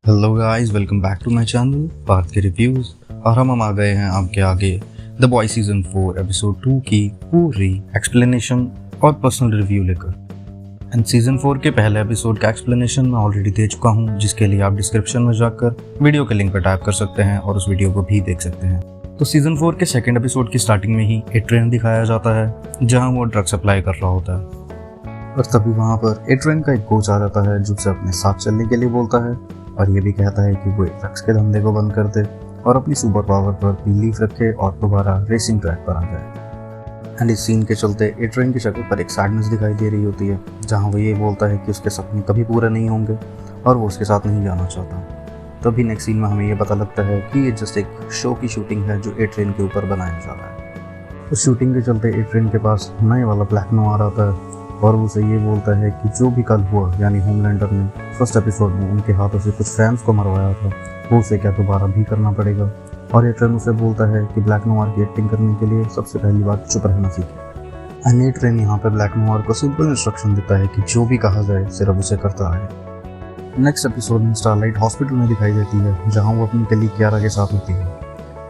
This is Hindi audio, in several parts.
Hello guys, welcome back to my channel Parth के रिव्यूज। और हम आ गए हैं आपके आगे द बॉय सीजन 4 एपिसोड 2 की पूरी एक्सप्लेनेशन और पर्सनल रिव्यू लेकर। एंड सीजन 4 के पहले एपिसोड का एक्सप्लेनेशन मैं ऑलरेडी दे चुका हूं, जिसके लिए आप डिस्क्रिप्शन में जाकर वीडियो के लिंक पर टैप कर सकते हैं और उस वीडियो को भी देख सकते हैं। तो सीजन 4 के सेकेंड एपिसोड की स्टार्टिंग में ही एक ट्रेन दिखाया जाता है जहाँ वो ड्रग सप्लाई कर रहा होता है। और तभी वहाँ पर एट्रेन का एक कोच आ जाता है जो उसे अपने साथ चलने के लिए बोलता है और ये भी कहता है कि वो ड्रग्स के धंधे को बंद कर दे और अपनी सुपर पावर पर बिलीव रखे और दोबारा रेसिंग ट्रैक पर आ जाए। एंड इस सीन के चलते एट्रेन की शक्ल पर एक सैडनेस दिखाई दे रही होती है, जहाँ वो ये बोलता है कि उसके सपने कभी पूरे नहीं होंगे और वो उसके साथ नहीं जाना चाहता। तभी नेक्स्ट सीन में हमें ये पता लगता है कि ये जस्ट एक शो की शूटिंग है जो एट्रेन के ऊपर बनाया जा रहा है। उस शूटिंग के चलते एट्रेन के पास नए वाला ब्लैक नोयर आता है और उसे ये बोलता है कि जो भी कल हुआ, यानी होमलैंडर ने फर्स्ट एपिसोड में उनके हाथों से कुछ फैंस को मरवाया था, वो उसे क्या दोबारा भी करना पड़ेगा। और एट्रेन उसे बोलता है कि ब्लैक नोयर की एक्टिंग करने के लिए सबसे पहली बात चुप रहना सीखे। एंड एट्रेन यहाँ पे ब्लैक नोयर को सिंपल इंस्ट्रक्शन देता है कि जो भी कहा जाए सिर्फ उसे करता रहे। नेक्स्ट एपिसोड में स्टारलाइट हॉस्पिटल में दिखाई देती है, जहाँ वो अपनी कलीग क्यारा के साथ होती है।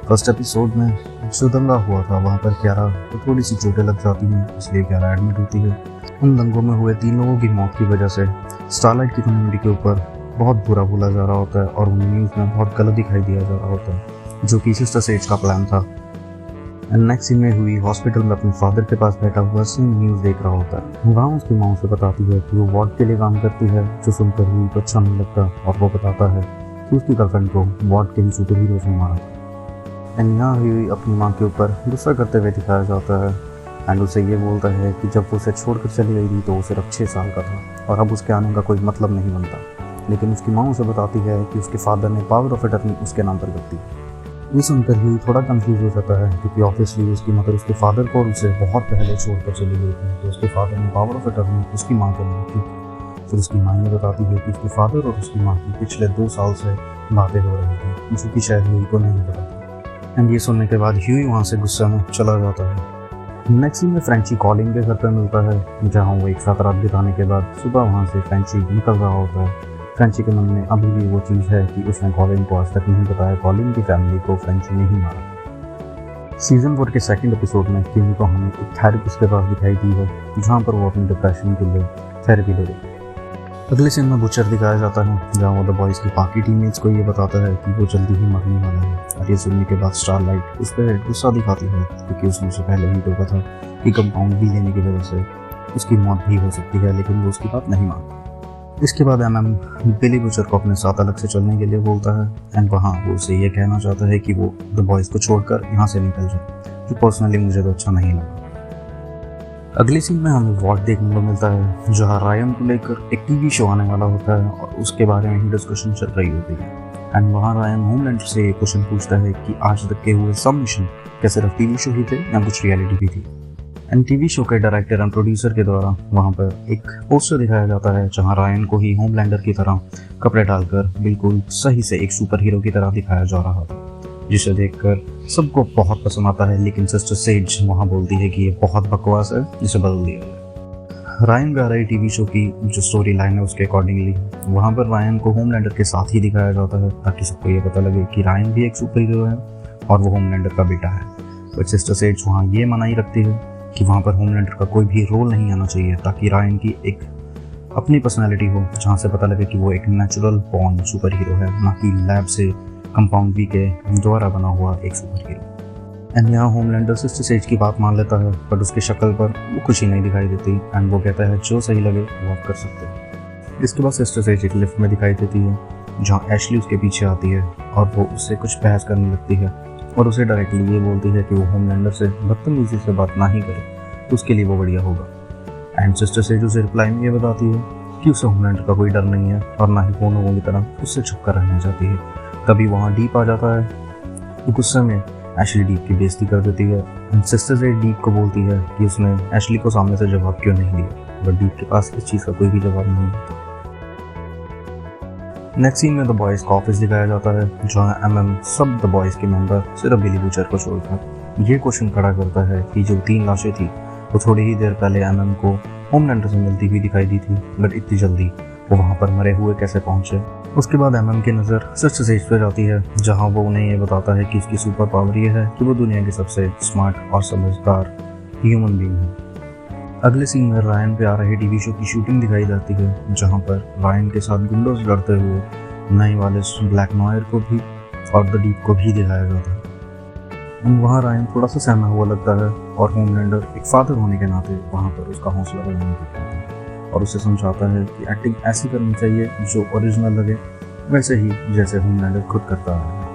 फर्स्ट एपिसोड में जो दंगा हुआ था वहाँ पर क्यारा को थोड़ी सी चोटें लग जाती हैं, इसलिए क्यारा एडमिट होती है। उन दंगों में हुए 3 लोगों की मौत की वजह से स्टारलाइट की कम्युनिटी के ऊपर बहुत बुरा बोला जा रहा होता है और उन्हें न्यूज़ में बहुत गलत दिखाई दिया जा रहा होता है, जो कि सिस्टर सेज का प्लान था। एंड नेक्स्ट सीन में हुई हॉस्पिटल में अपने फादर के पास बैठा हुआ सेम न्यूज़ देख रहा होता है। वहाँ उसकी माँ उसे बताती है कि वो वार्ड के लिए काम करती है, जो सुनकर हुई को अच्छा नहीं लगता और वो बताता है कि उसकी गर्लफ्रेंड को वार्ड के ही सुपर हीरोज ने मारा। एंड यहाँ हुई अपनी माँ के ऊपर गुस्सा करते हुए दिखाया जाता है एंड उसे ये बोलता है कि जब वो उसे छोड़कर चली गई थी तो वो सिर्फ 6 साल का था और अब उसके आने का कोई मतलब नहीं बनता। लेकिन उसकी माँ उसे बताती है कि उसके फादर ने पावर ऑफ अटर्नी उसके नाम पर कर दी। ये सुनकर ही थोड़ा कंफ्यूज हो जाता है, क्योंकि ऑब्वियसली उसकी मदर उसके फादर को और उसे बहुत पहले छोड़कर चली गई थी, तो उसके फादर ने पावर ऑफ अटर्नी उसकी माँ को दी थी। फिर उसकी माँ ये बताती है कि उसके फादर और उसकी माँ की पिछले 2 साल से बातें हो रही थी, जो कि शायद ह्यूई को नहीं पता था। एंड ये सुनने के बाद ह्यूई वहाँ से गुस्सा में चला जाता है। नेक्स्ट सीन में फ्रेंची कॉलिंग के घर पर मिलता है, जहाँ वो एक साथ रात बिताने के बाद सुबह वहाँ से फ्रेंची निकल रहा होता है। फ्रेंची के मन में अभी भी वो चीज़ है कि उसने कॉलिंग को आज तक नहीं बताया कॉलिंग की फैमिली को फ्रेंची ने ही मारा। सीजन 4 के सेकंड एपिसोड में किमी को हमें एक थेरेपिस्ट के पास दिखाई दी है, जहाँ पर वो अपनी डिप्रेशन के लिए थेरेपी ले रही है। अगले सीन में बुचर दिखाया जाता है, जहाँ वो द बॉयज़ की बाकी टीममेट्स को ये बताता है कि वो जल्दी ही मरने वाला है। और ये सुनने के बाद स्टारलाइट उस पर गुस्सा दिखाती है, क्योंकि उसने उसे पहले ही टोका था कि कंपाउंड भी लेने की वजह से उसकी मौत भी हो सकती है, लेकिन वो उसकी बात नहीं मानता। इसके बाद एमएम बिली बुचर को अपने साथ अलग से चलने के लिए बोलता है एंड वहाँ वो उसे ये कहना चाहता है कि वो द बॉयज़ को छोड़कर यहाँ से निकल जाए, जो पर्सनली मुझे तो अच्छा नहीं लगा। अगले सीन में हमें वॉर्ड देखने को मिलता है, जहाँ रायन को लेकर एक टीवी शो आने वाला होता है और उसके बारे में ही डिस्कशन चल रही होती है। एंड वहाँ रायन होमलैंडर से एक क्वेश्चन पूछता है कि आज तक के हुए सब मिशन क्या सिर्फ टीवी शो ही थे या कुछ रियलिटी भी थी। एंड टीवी शो के डायरेक्टर एंड प्रोड्यूसर के द्वारा वहाँ पर एक पोस्टर दिखाया जाता है, जहाँ रायन को ही होमलैंडर की तरह कपड़े डालकर बिल्कुल सही से एक सुपर हीरो की तरह दिखाया जा रहा था, जिसे देखकर सबको बहुत पसंद आता है। लेकिन सिस्टर सेज वहाँ बोलती है कि ये बहुत बकवास है, जिसे बदल दिया जाए। रायन गा रही टीवी शो की जो स्टोरी लाइन है उसके अकॉर्डिंगली वहाँ पर रायन को होमलैंडर के साथ ही दिखाया जाता है, ताकि सबको ये पता लगे कि रायन भी एक सुपर हीरो है और वो होमलैंडर का बेटा है। बट सिस्टर सेज वहाँ ये मनाही रखती है कि वहाँ पर होमलैंडर का कोई भी रोल नहीं आना चाहिए, ताकि रायन की एक अपनी पर्सनैलिटी हो, जहाँ से पता लगे कि वो एक नेचुरल बॉर्न सुपर हीरो है, ना कि लैब से कंपाउंड वी के द्वारा बना हुआ एक सुपर हीरो। एंड यहाँ होमलैंडर सिस्टर सेज की बात मान लेता है, बट उसकी शक्ल पर वो खुशी नहीं दिखाई देती एंड वो कहता है जो सही लगे वो आप कर सकते हैं। इसके बाद सिस्टर सेज एक लिफ्ट में दिखाई देती है, जहाँ एशली उसके पीछे आती है और वो उससे कुछ बहस करने लगती है और उसे डायरेक्टली ये बोलती है कि वो होमलैंडर से बदतमीजी से बात ना ही करे तो उसके लिए वो बढ़िया होगा। एंड सिस्टर सेज उसे रिप्लाई में ये बताती है कि उसे होमलैंडर का कोई डर नहीं है और ना ही वो लोगों की तरह उससे छुप कर रहना चाहती है। तभी वहाँ डीप आ जाता है, तो गुस्से में एशली डीप की बेइज्जती कर देती है एंड सिस्टर से डीप को बोलती है कि उसने एशली को सामने से जवाब क्यों नहीं दिया, बट डीप के पास इस चीज़ का कोई भी जवाब नहीं होता। नेक्स्ट सीन में द बॉयज़ का ऑफिस दिखाया जाता है, जहाँ एमएम सब द बॉयज़ के मेंबर सिर्फ बिली बुचर को छोड़कर ये क्वेश्चन खड़ा करता है कि जो 3 लाशें थी वो थोड़ी ही देर पहले एमएम को होमलैंडर से मिलती हुई दिखाई दी थी, बट इतनी जल्दी वो वहाँ पर मरे हुए कैसे पहुँचे। उसके बाद एमएम की नज़र सिस्टर सेज पे जाती है, जहां वो उन्हें ये बताता है कि उसकी सुपर पावर ये है कि वो दुनिया के सबसे स्मार्ट और समझदार ह्यूमन बीइंग है। अगले सीन में रायन पे आ रहे टीवी शो की शूटिंग दिखाई जाती है, जहां पर रायन के साथ गुंडों से लड़ते हुए नए वाले ब्लैक नॉयर को भी और द डीप को भी दिखाया जाता है। वहाँ रायन थोड़ा सा सहमा हुआ लगता है और होमलैंडर एक फादर होने के नाते वहाँ पर उसका हौसला बढ़ाने लगता है और उसे समझाता है कि एक्टिंग ऐसी करनी चाहिए जो ओरिजिनल लगे, वैसे ही जैसे होमलैंडर खुद करता है।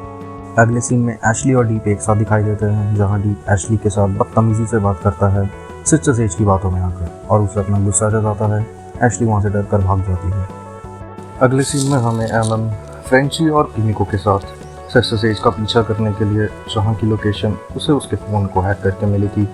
अगले सीन में एशली और डीप एक साथ दिखाई देते हैं, जहाँ डीप एशली के साथ बदतमीजी से बात करता है सिस्टर सेज की बातों में आकर और उसे अपना गुस्सा जताता है। एशली वहाँ से डर कर भाग जाती है। अगले सीन में हमें एलन, फ्रेंची और किमिको के साथ सिस्टर सेज का पीछा करने के लिए जहाँ की लोकेशन उसे उसके फ़ोन को हैक करके मिली थी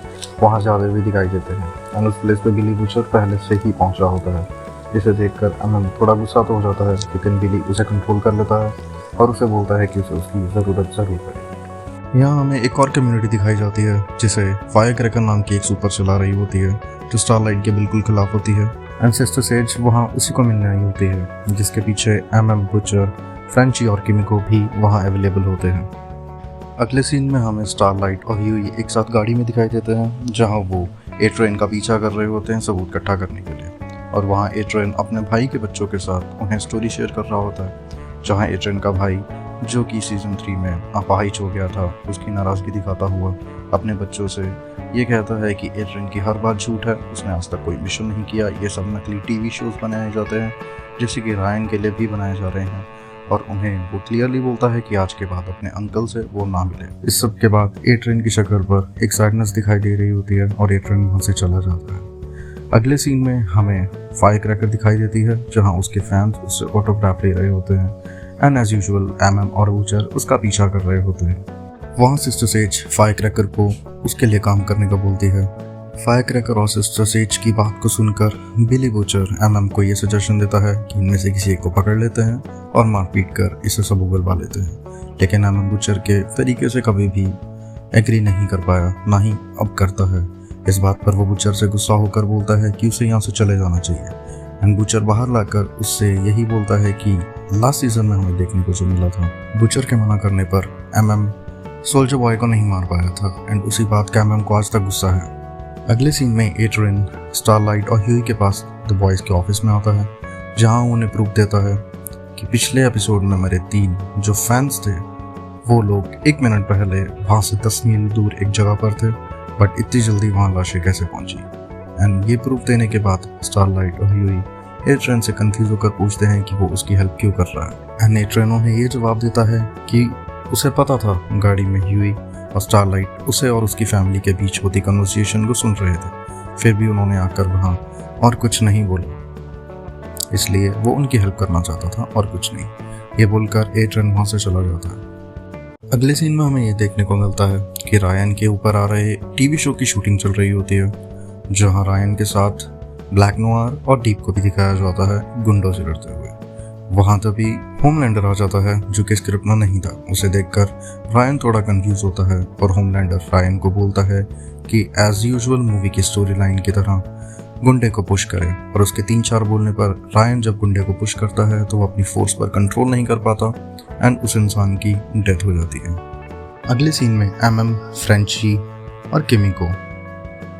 वहाँ जाते हुए दिखाई देते हैं। एंड उस प्लेस पे बिली बुचर पहले से ही पहुँचा होता है, जिसे देखकर एलन थोड़ा गुस्सा तो हो जाता है, लेकिन बिली उसे कंट्रोल कर लेता है और उसे बोलता है कि उसे उसकी ज़रूरत ज़रूर पड़ेगी। यहाँ हमें एक और कम्युनिटी दिखाई जाती है जिसे फायर क्रैकर नाम की एक सुपर चला रही होती है, जो स्टारलाइट के बिल्कुल खिलाफ होती है। एंड सिस्टर सेज वहाँ उसी को मिलने आई होती है, जिसके पीछे एमएम, बुचर, फ्रेंची और किमिको भी वहाँ अवेलेबल होते हैं। अगले सीन में हमें स्टारलाइट और ह्यूई एक साथ गाड़ी में दिखाई देते हैं, जहाँ वो ए ट्रेन का पीछा कर रहे होते हैं सबूत इकट्ठा करने के लिए। और वहाँ ए ट्रेन अपने भाई के बच्चों के साथ उन्हें स्टोरी शेयर कर रहा होता है, जहाँ ए ट्रेन का भाई, जो कि सीज़न 3 में अपाहिज हो गया था, उसकी नाराज़गी दिखाता हुआ अपने बच्चों से ये कहता है कि ए ट्रेन की हर बात झूठ है, उसने आज तक कोई मिशन नहीं किया, ये सब नकली टीवी शोज़ बनाए जाते हैं, जैसे कि रायन के लिए भी बनाए जा रहे हैं। और उन्हें वो क्लियरली बोलता है कि आज के बाद अपने अंकल से वो ना मिले। इस सब के बाद ए ट्रेन की शक्ल पर एक सैडनेस दिखाई दे रही होती है और ए ट्रेन वहाँ से चला जाता है। अगले सीन में हमें फायर क्रैकर दिखाई देती है, जहाँ उसके फैंस उससे ऑटोग्राफ ले रहे होते हैं एंड एज यूजुअल एमएम और बूचर उसका पीछा कर रहे होते हैं। वहाँ सिस्टर सेज फायर क्रैकर को उसके लिए काम करने का बोलती है। फायर क्रैकर और सिस्टर सेज की बात को सुनकर बिली बूचर एमएम को ये सजेशन देता है कि इनमें से किसी एक को पकड़ लेते हैं और मारपीट कर इसे सब उगलवा लेते हैं, लेकिन एमएम बूचर के तरीके से कभी भी एग्री नहीं कर पाया, ना ही अब करता है। इस बात पर वो बूचर से गुस्सा होकर बोलता है कि उसे यहाँ से चले जाना चाहिए। एंड बूचर बाहर लाकर उससे यही बोलता है कि लास्ट सीजन में हमें देखने को जो मिला था। बूचर के मना करने पर एमएम सोल्जर बॉय को नहीं मार पाया था एंड उसी बात का एमएम को आज तक गुस्सा है। अगले सीन में ए ट्रेन स्टारलाइट और ह्यूई के पास द बॉयज़ के ऑफिस में आता है, जहाँ उन्हें प्रूफ देता है कि पिछले एपिसोड में मरे 3 जो फैंस थे, वो लोग 1 मिनट पहले वहाँ से 10 मील दूर एक जगह पर थे, बट इतनी जल्दी वहाँ लाशें कैसे पहुँची। एंड ये प्रूफ देने के बाद स्टारलाइट और ह्यूई ए ट्रेन से कंफ्यूज होकर पूछते हैं कि वो उसकी हेल्प क्यों कर रहा है। एंड ए ट्रेन उन्हें ये जवाब देता है कि उसे पता था गाड़ी में ह्यूई और स्टारलाइट उसे और उसकी फैमिली के बीच होती कन्वर्सेशन को सुन रहे थे, फिर भी उन्होंने आकर वहाँ और कुछ नहीं बोला, इसलिए वो उनकी हेल्प करना चाहता था और कुछ नहीं। ये बोलकर ए ट्रेन वहाँ से चला जाता है। अगले सीन में हमें ये देखने को मिलता है कि रायन के ऊपर आ रहे टीवी शो की शूटिंग चल रही होती है, जहाँ रायन के साथ ब्लैक नोआर और डीप को भी दिखाया जाता है गुंडों से लड़ते हुए। वहाँ तभी होमलैंडर आ जाता है, जो कि स्क्रिप्ट में नहीं था। उसे देखकर रायन थोड़ा कंफ्यूज होता है और होमलैंडर रायन को बोलता है कि एज यूजुअल मूवी की स्टोरी लाइन की तरह गुंडे को पुश करे, और उसके 3-4 बोलने पर रायन जब गुंडे को पुश करता है तो वो अपनी फोर्स पर कंट्रोल नहीं कर पाता एंड उस इंसान की डेथ हो जाती है। अगले सीन में एमएम, फ्रेंची और किमिको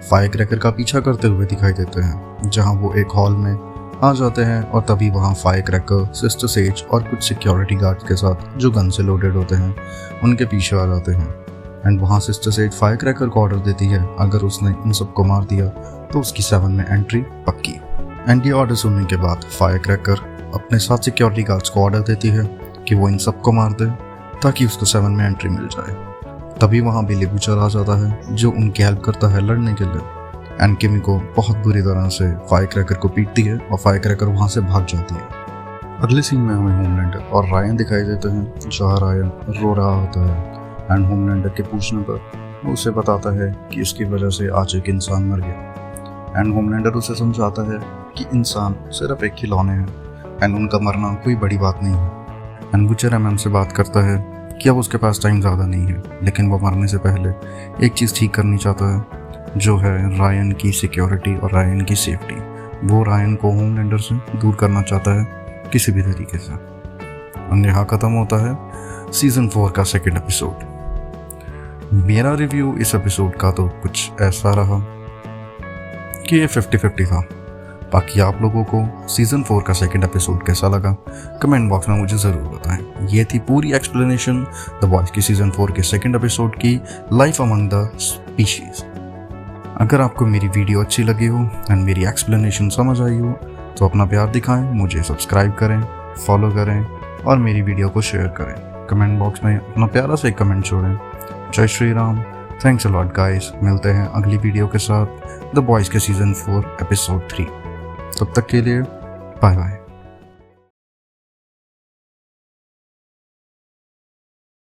फायर क्रैकर का पीछा करते हुए दिखाई देते हैं, जहाँ वो एक हॉल में आ जाते हैं और तभी वहाँ फायर क्रैकर, सिस्टर सेज और कुछ सिक्योरिटी गार्ड्स के साथ जो गन से लोडेड होते हैं उनके पीछे आ जाते हैं। एंड वहाँ सिस्टर सेज फायर क्रैकर को ऑर्डर देती है, अगर उसने इन सबको मार दिया तो उसकी 7 में एंट्री पक्की। एंड ये ऑर्डर सुनने के बाद फायर क्रैकर अपने साथ सिक्योरिटी गार्ड्स को ऑर्डर देती है कि वो इन सबको मार दे ताकि उसको 7 में एंट्री मिल जाए। तभी वहाँ बिली बूचर आ जाता है, जो उनकी हेल्प करता है लड़ने के लिए। एंड किमिको बहुत बुरी तरह से फायर क्रैकर को पीटती है और फायर क्रैकर वहाँ से भाग जाती है। अगले सीन में हमें होमलैंडर और रायन दिखाई देते हैं, जहाँ रायन रो रहा होता है एंड होमलैंडर के पूछने पर वो उसे बताता है कि उसकी वजह से आज एक इंसान मर गया। एंड होमलैंडर उसे समझाता है कि इंसान सिर्फ एक खिलौने हैं एंड उनका मरना कोई बड़ी बात नहीं है। एंड बूचर एमएम से बात करता है कि अब उसके पास टाइम ज़्यादा नहीं है, लेकिन वो मरने से पहले एक चीज़ ठीक करनी चाहता है, जो है रायन की सिक्योरिटी और रायन की सेफ्टी। वो रायन को होमलैंडर से दूर करना चाहता है किसी भी तरीके से। और यहाँ ख़त्म होता है सीज़न 4 का सेकंड एपिसोड। मेरा रिव्यू इस एपिसोड का तो कुछ ऐसा रहा कि ये 50-50 था। बाकी आप लोगों को सीज़न 4 का सेकंड एपिसोड कैसा लगा कमेंट बॉक्स में मुझे ज़रूर बताएं। ये थी पूरी एक्सप्लेनेशन द बॉयज़ की सीज़न 4 के सेकंड एपिसोड की, लाइफ अमंग द स्पीशीज़। अगर आपको मेरी वीडियो अच्छी लगी हो एंड मेरी एक्सप्लेनेशन समझ आई हो तो अपना प्यार दिखाएं, मुझे सब्सक्राइब करें, फॉलो करें और मेरी वीडियो को शेयर करें। कमेंट बॉक्स में अपना प्यारा से एक कमेंट छोड़ें। जय Shri Ram. Thanks a lot guys. मिलते हैं अगली वीडियो के साथ द बॉयज़ के सीज़न 4 एपिसोड 3। तब तक के लिए बाय बाय।